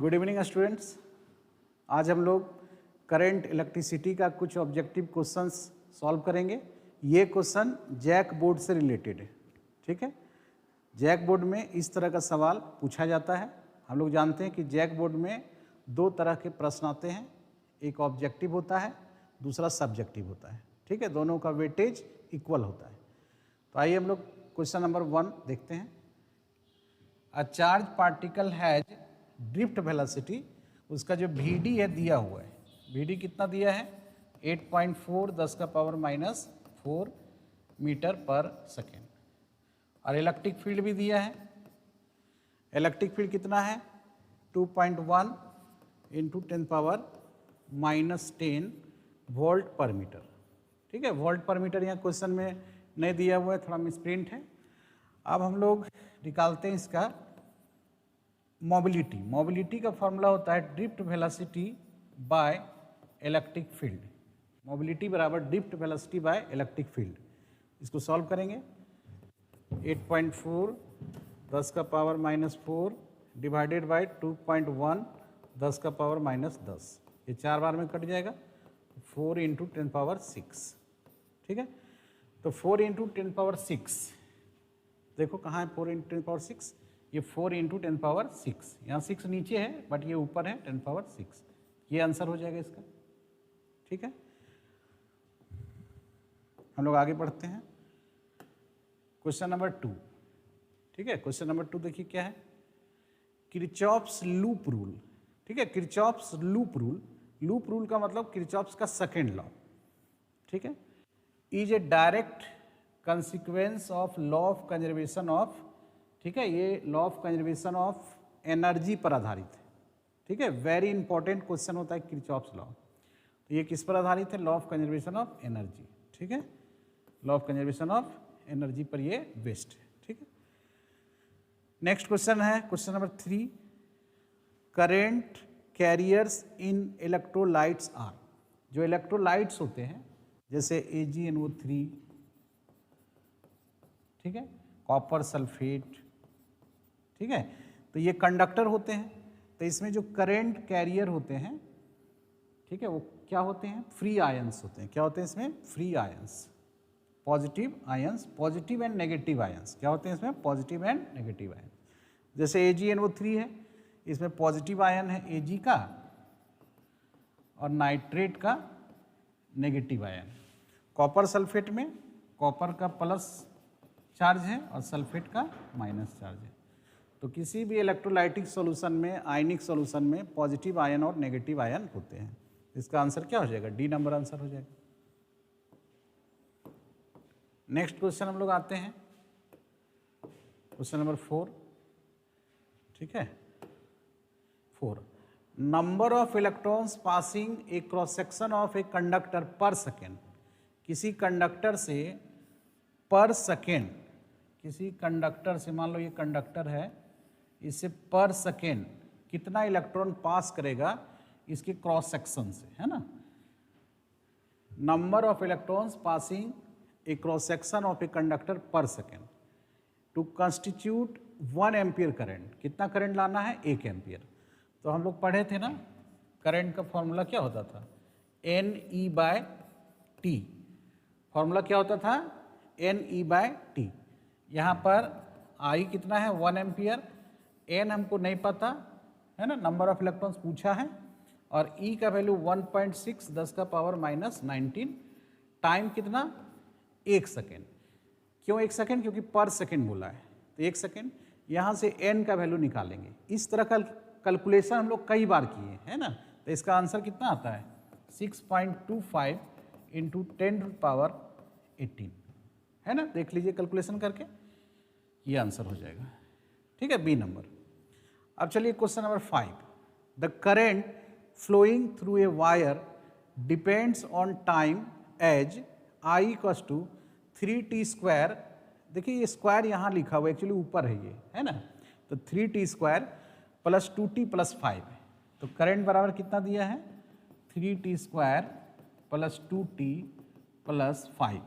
Good evening students. आज हम लोग करंट इलेक्ट्रिसिटी का कुछ ऑब्जेक्टिव क्वेश्चंस सॉल्व करेंगे। ये क्वेश्चन जैक बोर्ड से रिलेटेड है, ठीक है। जैक बोर्ड में इस तरह का सवाल पूछा जाता है। हम लोग जानते हैं कि जैक बोर्ड में दो तरह के प्रश्न आते हैं, एक ऑब्जेक्टिव होता है, दूसरा सब्जेक्टिव होता है, ठीक है। दोनों का वेटेज इक्वल होता है। तो आइए हम लोग क्वेश्चन नंबर 1 देखते हैं। A charge particle has drift velocity, उसका जो VD है दिया हुआ है। VD कितना दिया है? 8.4 10 का पावर -4 मीटर पर सेकेंड। और इलेक्ट्रिक फील्ड भी दिया है। इलेक्ट्रिक फील्ड कितना है? 2.1 इंटू 10 पावर -10 वोल्ट पर मीटर, ठीक है। वोल्ट पर मीटर यहाँ क्वेश्चन में नहीं दिया हुआ है, थोड़ा मिसप्रिंट है। अब हम लोग निकालते हैं इसका मोबिलिटी। मोबिलिटी का फॉर्मूला होता है drift velocity by electric field. Mobility बराबर drift velocity by electric field. इसको सॉल्व करेंगे। 8.4 10 का पावर -4 डिवाइडेड बाय 2.1 10 का पावर -10, ये 4 बार में कट जाएगा। 4 इंटू 10 पावर 6, ठीक है। तो 4 इंटू 10 पावर 6, देखो कहाँ है 4 इंटू 10 पावर 6, ये 4 इंटू 10 पावर 6, यहाँ 6 नीचे है बट ये ऊपर है 10 पावर 6, ये आंसर हो जाएगा इसका, ठीक है। हम लोग आगे बढ़ते हैं। क्वेश्चन नंबर 2, ठीक है। क्वेश्चन नंबर 2 देखिए क्या है। किरचॉफ्स लूप रूल, ठीक है। Kirchhoff's loop rule, loop rule का मतलब किरचॉफ्स का सेकेंड लॉ, ठीक है। Is a direct consequence of law of conservation of, ठीक है। ये law of conservation of energy पर आधारित है, ठीक है। वेरी इंपॉर्टेंट क्वेश्चन होता है किरचॉफ्स लॉ। तो ये किस पर आधारित है? Law of conservation of energy, ठीक है। Law of conservation of energy पर ये बेस्ड है, ठीक है। नेक्स्ट क्वेश्चन है question number 3। Current carriers in electrolytes are, जो इलेक्ट्रोलाइट्स होते हैं जैसे AgNO3, ठीक है, कॉपर सल्फेट, ठीक है। तो ये कंडक्टर होते हैं। तो इसमें जो करंट कैरियर होते हैं, ठीक है, वो क्या होते हैं? फ्री आयंस होते हैं। क्या होते हैं इसमें? Free ions, positive ions, positive and negative ions. क्या होते हैं इसमें? Positive and negative ions. जैसे AgNO3 है, इसमें पॉजिटिव आयन है Ag का और नाइट्रेट का नेगेटिव आयन। कॉपर सल्फेट में कॉपर का प्लस चार्ज है और सल्फेट का माइनस चार्ज है। तो किसी भी इलेक्ट्रोलाइटिक सॉल्यूशन में, आयनिक सॉल्यूशन में पॉजिटिव आयन और नेगेटिव आयन होते हैं। इसका आंसर क्या हो जाएगा? D नंबर आंसर हो जाएगा। नेक्स्ट क्वेश्चन हम लोग आते हैं क्वेश्चन नंबर 4, ठीक है। 4, number of electrons passing a cross section of a conductor पर सेकेंड। किसी कंडक्टर से पर सेकेंड, किसी कंडक्टर से, मान लो ये कंडक्टर है, इससे पर सेकेंड कितना इलेक्ट्रॉन पास करेगा इसके क्रॉस सेक्शन से, है ना। Number of electrons passing a cross section of a conductor पर second to constitute 1 ampere current. कितना करंट लाना है? 1 एम्पियर। तो हम लोग पढ़े थे ना, करंट का फॉर्मूला क्या होता था? NE/T। फॉर्मूला क्या होता था? NE/T। यहाँ पर I कितना है? 1 एम्पियर। N हमको नहीं पता है ना, नंबर ऑफ इलेक्ट्रॉन्स पूछा है। और E का वैल्यू 1.6 10 का पावर -19। टाइम कितना? 1 सेकेंड। क्यों 1 सेकेंड? क्योंकि पर सेकेंड बोला है, तो 1 सेकेंड। यहाँ से N का वैल्यू निकालेंगे। इस तरह का कैलकुलेशन हम लोग कई बार किए हैं ना। तो इसका आंसर कितना आता है? 6.25 इंटू 10⁻18, है ना। देख लीजिए कैलकुलेशन करके, ये आंसर हो जाएगा, ठीक है, B नंबर। अब चलिए question number 5। The current flowing through a wire depends on time as I = 3t²। देखिए ये स्क्वायर यहाँ लिखा हुआ है, एक्चुअली ऊपर है ये, है ना। तो 3t² + 2t + 5 है। तो करंट बराबर कितना दिया है? 3t² + 2t + 5।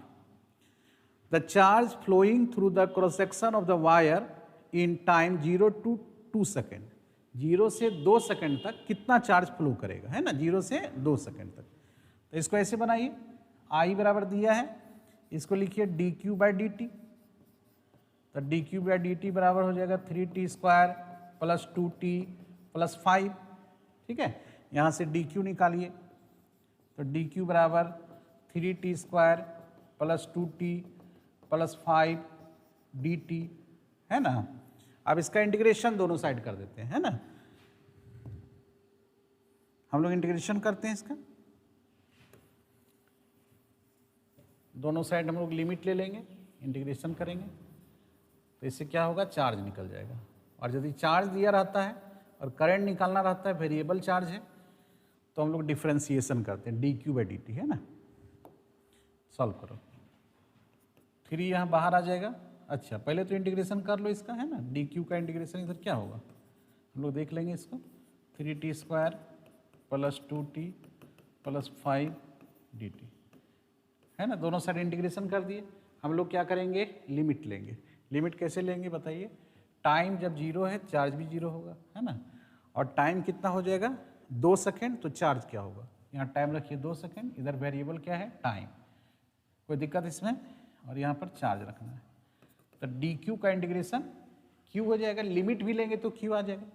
The charge flowing through the cross section of the wire in time 0 to 2 second. 0 से 2 सेकंड तक कितना चार्ज फ्लो करेगा, है ना, 0 से 2 सेकंड तक। तो इसको ऐसे बनाइए, I बराबर दिया है, इसको लिखिए dq बाई डी टी। तो dq बाई डी टी बराबर हो जाएगा 3t square plus 2t plus 5, ठीक है। यहाँ से dq निकालिए, तो dq बराबर 3t square plus 2t plus 5 dt, है ना। अब इसका इंटीग्रेशन दोनों साइड कर देते हैं, है ना। हम लोग इंटीग्रेशन करते हैं इसका, दोनों साइड हम लोग लिमिट ले लेंगे, इंटीग्रेशन करेंगे, तो इससे क्या होगा, चार्ज निकल जाएगा। और यदि चार्ज दिया रहता है और करंट निकालना रहता है, वेरिएबल चार्ज है, तो हम लोग डिफ्रेंसिएशन करते हैं, dq बाई dt, है ना। सॉल्व करो, 3 यहाँ बाहर आ जाएगा। अच्छा, पहले तो इंटीग्रेशन कर लो इसका, है ना, dq का इंटीग्रेशन इधर क्या होगा हम लोग देख लेंगे इसको, 3t square plus 2t plus 5 dt, है ना। दोनों साइड इंटीग्रेशन कर दिए। हम लोग क्या करेंगे, लिमिट लेंगे। लिमिट कैसे लेंगे बताइए, टाइम जब 0 है चार्ज भी 0 होगा, है ना। और टाइम कितना हो जाएगा, 2 सेकेंड, तो चार्ज क्या होगा, यहाँ टाइम रखिए 2 सेकेंड, इधर वेरिएबल क्या है, टाइम, कोई दिक्कत इसमें, और यहाँ पर चार्ज रखना है। तो dq का इंटीग्रेशन q हो जाएगा, लिमिट भी लेंगे तो q आ जाएगा।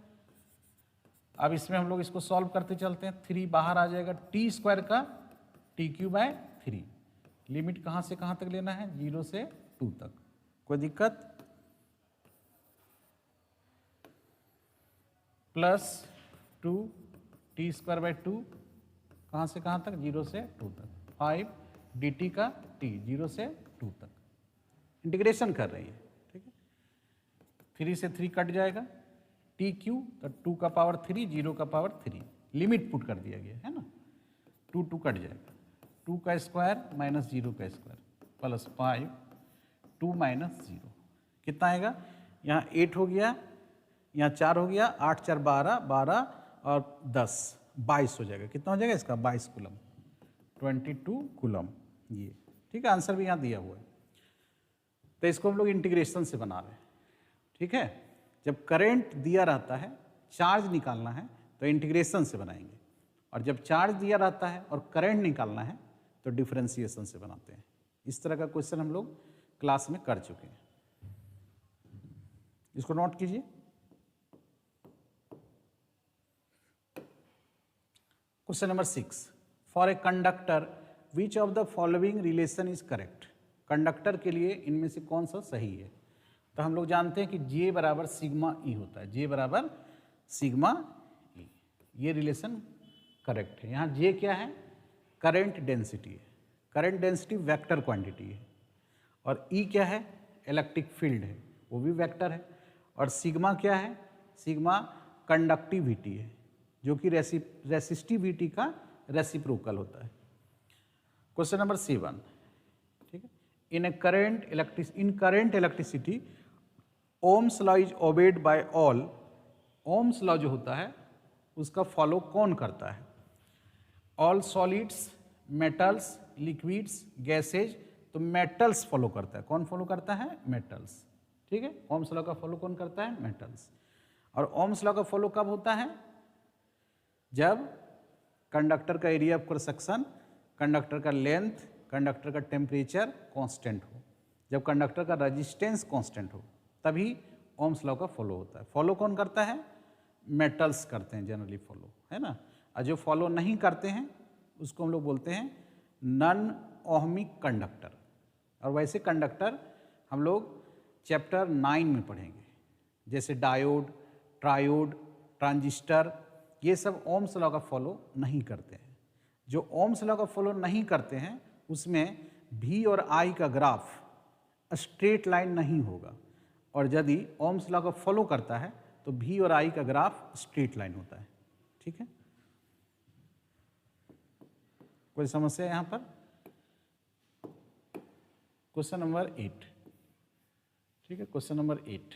अब इसमें हम लोग इसको सॉल्व करते चलते हैं, 3 बाहर आ जाएगा, t स्क्वायर का tq बाय 3, लिमिट कहाँ से कहाँ तक लेना है, 0 से 2 तक, कोई दिक्कत, प्लस 2t स्क्वायर बाय 2, कहाँ से कहाँ तक, 0 से 2 तक, 5 dt का t, 0 से 2 तक, इंटीग्रेशन कर रही है, ठीक है। 3 से 3 कट जाएगा, टी क्यू, तो 2 का पावर 3, 0 का पावर 3, लिमिट पुट कर दिया गया है ना, 2 2 कट जाएगा, 2 का स्क्वायर माइनस 0 का स्क्वायर प्लस 5, 2 माइनस 0 कितना आएगा, यहाँ 8 हो गया, यहाँ 4 हो गया, 8 4 12, 12 और 10 22 हो जाएगा। कितना हो जाएगा इसका, 22 कूलम, 22 कूलम, ये ठीक है। आंसर भी यहाँ दिया हुआ है। तो इसको हम लोग इंटीग्रेशन से बना रहे हैं, ठीक है। जब करंट दिया रहता है, चार्ज निकालना है, तो इंटीग्रेशन से बनाएंगे, और जब चार्ज दिया रहता है और करंट निकालना है तो डिफरेंशिएशन से बनाते हैं। इस तरह का क्वेश्चन हम लोग क्लास में कर चुके हैं, इसको नोट कीजिए। Question number 6, for a conductor which of the following relation is correct. Conductor के लिए इनमें से कौन सा सही है। तो हम लोग जानते हैं कि J बराबर सिग्मा ई होता है, J बराबर सिग्मा ई, ये रिलेशन करेक्ट है। यहाँ J क्या है, करंट डेंसिटी है, करंट डेंसिटी वेक्टर क्वांटिटी है, और E क्या है, इलेक्ट्रिक फील्ड है, वो भी वेक्टर है, और सिग्मा क्या है, सिग्मा कंडक्टिविटी है, जो कि रेसिस्टिविटी का रेसिप्रोकल होता है। क्वेश्चन नंबर 7, ठीक है, in current electricity Ohm's law is obeyed by all. Ohm's law जो होता है उसका फॉलो कौन करता है, all solids, metals, liquids, gases. तो मेटल्स फॉलो करता है, कौन फॉलो करता है, मेटल्स, ठीक है। ओम्स लॉ का फॉलो कौन करता है, मेटल्स। और ओम्स लॉ का फॉलो कब होता है, जब कंडक्टर का area of cross section, conductor का लेंथ, कंडक्टर का टेम्परेचर कांस्टेंट हो, जब कंडक्टर का रेजिस्टेंस कांस्टेंट हो, तभी ओम्स लॉ का फॉलो होता है। फॉलो कौन करता है, मेटल्स करते हैं जनरली फॉलो, है ना। और जो फॉलो नहीं करते हैं उसको हम लोग बोलते हैं नॉन ओहमिक कंडक्टर। और वैसे कंडक्टर हम लोग चैप्टर 9 में पढ़ेंगे, जैसे डायोड, ट्रायोड, ट्रांजिस्टर, ये सब ओम्स लॉ का फॉलो नहीं करते हैं। जो ओम्स लॉ का फॉलो नहीं करते हैं उसमें V और I का ग्राफ स्ट्रेट लाइन नहीं होगा, और यदि ओम्स लॉ का फॉलो करता है तो V और I का ग्राफ स्ट्रेट लाइन होता है, ठीक है। कोई समस्या यहाँ पर। क्वेश्चन नंबर 8, ठीक है, क्वेश्चन नंबर 8।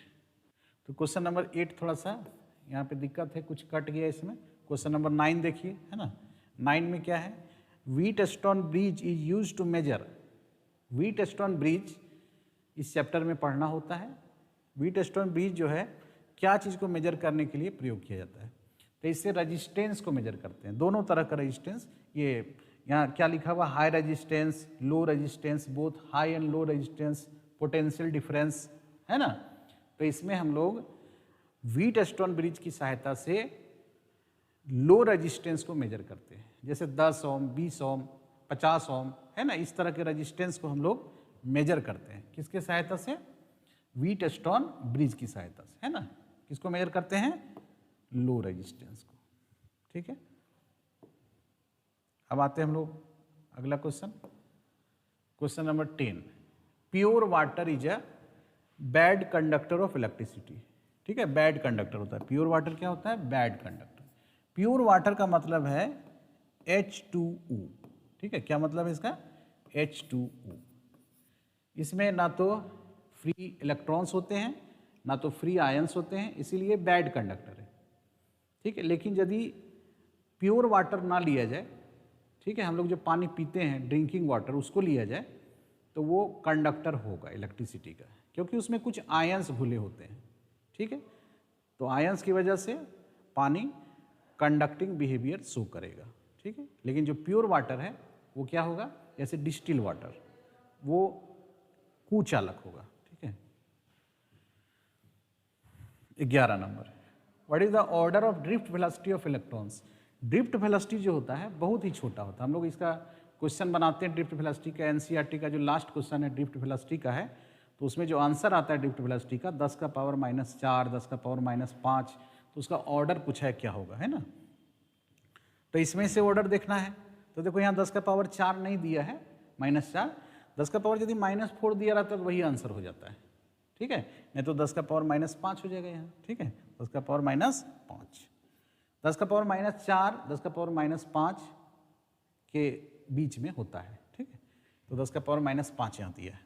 तो क्वेश्चन नंबर 8 थोड़ा सा यहाँ पे दिक्कत है, कुछ कट गया इसमें। क्वेश्चन नंबर 9 देखिए, है ना। 9 में क्या है, Wheatstone bridge is use to measure. Wheatstone bridge इस चैप्टर में पढ़ना होता है। व्हीटस्टोन ब्रिज जो है क्या चीज़ को मेजर करने के लिए प्रयोग किया जाता है? तो इससे रजिस्टेंस को मेजर करते हैं, दोनों तरह का रजिस्टेंस। ये यहाँ क्या लिखा हुआ, high resistance, low resistance, both high and low resistance, potential difference, है ना। तो इसमें हम लोग व्हीटस्टोन ब्रिज की सहायता से लो रेजिस्टेंस को मेजर करते हैं, जैसे 10 ओम, 20 ओम, 50 ओम, है ना। इस तरह के रेजिस्टेंस को हम लोग मेजर करते हैं, किसके सहायता से? व्हीटस्टोन ब्रिज की सहायता से, है ना। किसको मेजर करते हैं? लो रेजिस्टेंस को, ठीक है। अब आते हैं हम लोग अगला question, question number 10। Pure water is a bad conductor of electricity, ठीक है। बैड कंडक्टर होता है प्योर वाटर, क्या होता है? Bad conductor. प्योर वाटर का मतलब है H2O, ठीक है। क्या मतलब है इसका? H2O। इसमें ना तो फ्री इलेक्ट्रॉन्स होते हैं, ना तो फ्री आयंस होते हैं, इसीलिए बैड कंडक्टर है, ठीक है। लेकिन यदि प्योर वाटर ना लिया जाए, ठीक है, हम लोग जो पानी पीते हैं ड्रिंकिंग वाटर, उसको लिया जाए तो वो कंडक्टर होगा इलेक्ट्रिसिटी का, क्योंकि उसमें कुछ आयंस घुले होते हैं, ठीक है। तो आयंस की वजह से पानी कंडक्टिंग बिहेवियर शो करेगा, ठीक है। लेकिन जो प्योर वाटर है वो क्या होगा? जैसे डिस्टिल वाटर, वो कुचालक होगा, ठीक है। 11 number, what is the order of drift velocity of electrons? Drift velocity जो होता है बहुत ही छोटा होता है। हम लोग इसका क्वेश्चन बनाते हैं ड्रिफ्ट वेलोसिटी का, एनसीईआरटी का जो लास्ट क्वेश्चन है ड्रिफ्ट वेलोसिटी का है, तो उसमें जो आंसर आता है ड्रिफ्ट वेलोसिटी का 10 का पावर -4, 10 का पावर -5, तो उसका ऑर्डर पूछा है क्या होगा, है ना। तो इसमें से ऑर्डर देखना है, तो देखो यहाँ 10 का पावर 4 नहीं दिया है, -4, 10 का पावर यदि -4 दिया रहता तो वही आंसर हो जाता है, ठीक है। नहीं तो 10 का पावर -5 हो जाएगा यहाँ, ठीक है। 10 का पावर -5, 10 का पावर -4, 10 का पावर -5 के बीच में होता है, ठीक है। तो 10 का पावर -5 यहाँ दिया है।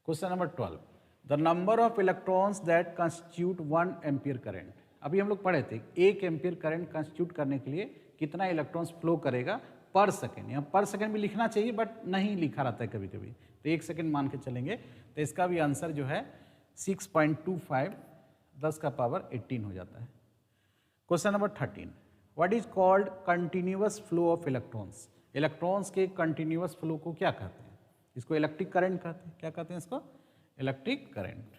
Question number 12, the number of electrons that constitute 1 ampere current. अभी हम लोग पढ़े थे 1 एम्पियर करंट कंस्टिट्यूट करने के लिए कितना इलेक्ट्रॉन्स फ्लो करेगा पर सेकेंड। यहाँ पर सेकेंड भी लिखना चाहिए बट नहीं लिखा रहता है कभी कभी, तो 1 सेकेंड मान के चलेंगे। तो इसका भी आंसर जो है 6.25, 10 का पावर 18 हो जाता है। Question number 13, what is called continuous flow of electrons? Electrons के कंटिन्यूअस फ्लो को क्या कहते हैं? इसको इलेक्ट्रिक करंट कहते हैं। क्या कहते हैं इसको? Electric current.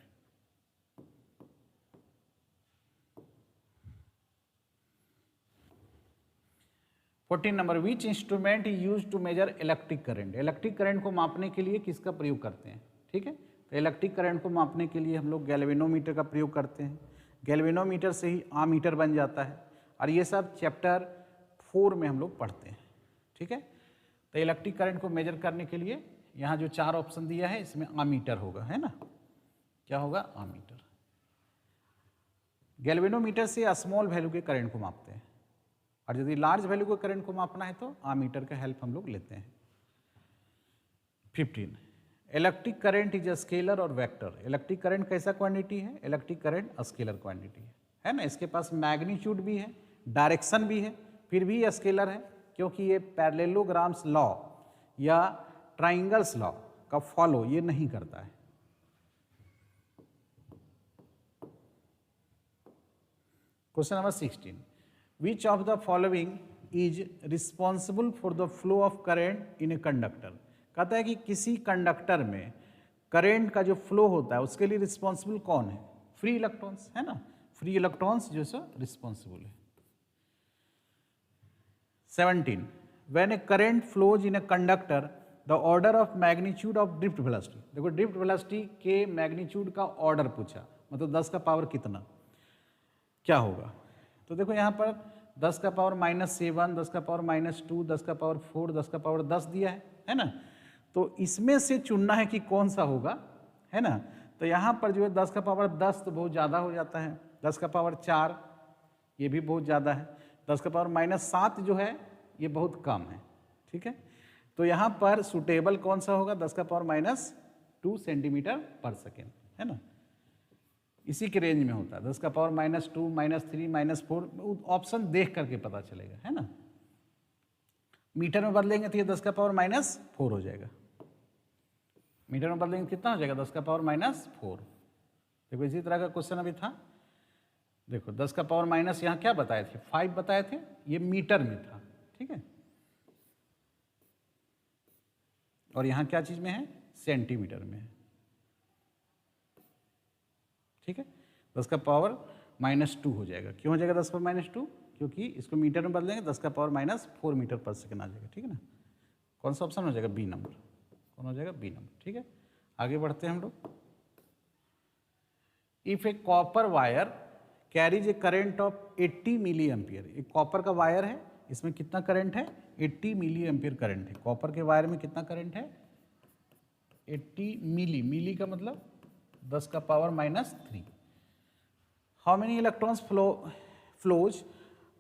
Fourteen number, which instrument is use to measure electric current? Electric current को मापने के लिए किसका प्रयोग करते हैं, ठीक है। तो इलेक्ट्रिक करंट को मापने के लिए हम लोग गैल्वेनोमीटर का प्रयोग करते हैं। गैल्वेनोमीटर से ही आमीटर बन जाता है, और ये सब चैप्टर 4 में हम लोग पढ़ते हैं, ठीक है। तो इलेक्ट्रिक करंट को मेजर करने के लिए यहाँ जो 4 ऑप्शन दिया है इसमें आमीटर होगा, है ना। क्या होगा? आमीटर। गैल्वेनोमीटर से स्मॉल वैल्यू के करंट को मापते हैं, और यदि लार्ज वैल्यू के करंट को मापना है तो आमीटर का हेल्प हम लोग लेते हैं। 15, electric current is a scalar और वेक्टर। इलेक्ट्रिक करंट कैसा क्वांटिटी है? इलेक्ट्रिक करंट स्केलर क्वांटिटी है ना। इसके पास मैग्नीट्यूड भी है, डायरेक्शन भी है, फिर भी यह स्केलर है, क्योंकि ये पैरेललोग्राम्स लॉ या ट्राइंगल्स लॉ का फॉलो ये नहीं करता है। Question number 16, which of the following is responsible for the flow of current in a conductor? कहता है कि किसी कंडक्टर में करेंट का जो फ्लो होता है उसके लिए रिस्पॉन्सिबल कौन है? फ्री इलेक्ट्रॉन्स, है ना। फ्री इलेक्ट्रॉन्स जो सो रिस्पॉन्सिबल है। 17, when A current flows in a conductor the order of magnitude of drift velocity. देखो ड्रिफ्ट वेलोसिटी के मैग्नीट्यूड का ऑर्डर पूछा, मतलब 10 का पावर कितना, क्या होगा? तो देखो यहाँ पर 10 का पावर -7, 10 का पावर -2, 10 का पावर 4, 10 का पावर 10 दिया है ना। तो इसमें से चुनना है कि कौन सा होगा, है ना। तो यहाँ पर जो है 10 का पावर 10 तो बहुत ज़्यादा हो जाता है, 10 का पावर 4 ये भी बहुत ज़्यादा है, 10 का पावर -7 जो है ये बहुत कम है, ठीक है। तो यहाँ पर सुटेबल कौन सा होगा? 10 का पावर -2 सेंटीमीटर पर सेकेंड, है ना। इसी के रेंज में होता है, 10 का पावर -2, -3, -4, ऑप्शन देख करके पता चलेगा, है ना। मीटर में बदलेंगे तो ये 10 का पावर -4 हो जाएगा। मीटर में बदलेंगे कितना हो जाएगा 10 का पावर -4। देखो इसी तरह का क्वेश्चन अभी था, देखो 10 का पावर माइनस यहाँ क्या बताए थे 5 बताए थे, ये मीटर में था, ठीक है, और यहाँ क्या चीज़ में है सेंटीमीटर में है, ठीक है। 10 का पावर -2 हो जाएगा, क्यों हो जाएगा 10 का पावर -2, क्योंकि इसको मीटर में बदलेंगे 10 का पावर -4 मीटर पर सेकेंड आ जाएगा, ठीक है ना। कौन सा ऑप्शन हो जाएगा बी नंबर, कौन हो जाएगा बी नंबर, ठीक है। आगे बढ़ते हैं हम लोग। If a copper wire carries a current of 80 milliampere, एक कॉपर का वायर है, इसमें कितना करंट है 80 मिली एम्पियर करंट है, कॉपर के वायर में कितना करंट है 80 मिली, मिली का मतलब 10 का power -3। How many electrons flows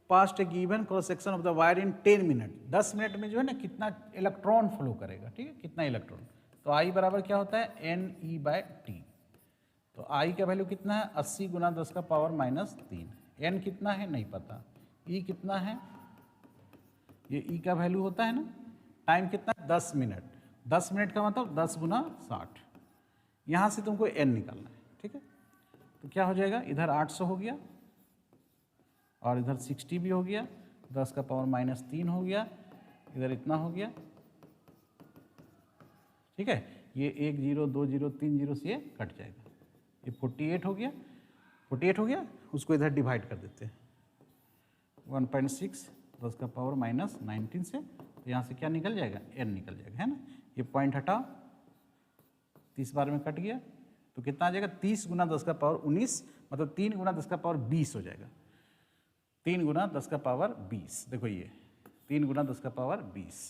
past A given cross section of the wire in 10 minute, 10 minute में जो है ना कितना इलेक्ट्रॉन फ्लो करेगा, ठीक है, कितना इलेक्ट्रॉन। तो आई बराबर क्या होता है NE/T। तो आई का वैल्यू कितना है 80 गुना 10 का पावर -3। एन कितना है नहीं पता, ई कितना है, ये ई का वैल्यू होता है ना, टाइम कितना है 10 मिनट, 10 मिनट का मतलब 10 गुना 60, यहाँ से तुमको एन निकालना है, ठीक है। तो क्या हो जाएगा, इधर 800 हो गया और इधर 60 भी हो गया, 10 का पावर -3 हो गया, इधर इतना हो गया, ठीक है। ये 1 0 2 0 3 0 से ये कट जाएगा, ये 48 हो गया, 48 हो गया, उसको इधर डिवाइड कर देते हैं 1.6 10 का पावर -19 से, तो यहाँ से क्या निकल जाएगा n निकल जाएगा, है ना। ये पॉइंट हटाओ, 30 बार में कट गया, तो कितना आ जाएगा 30 गुना 10 का पावर 19, मतलब 3 गुना 10 का पावर 20 हो जाएगा, 3 गुना 10 का पावर 20। देखो ये 3 गुना 10 का पावर 20।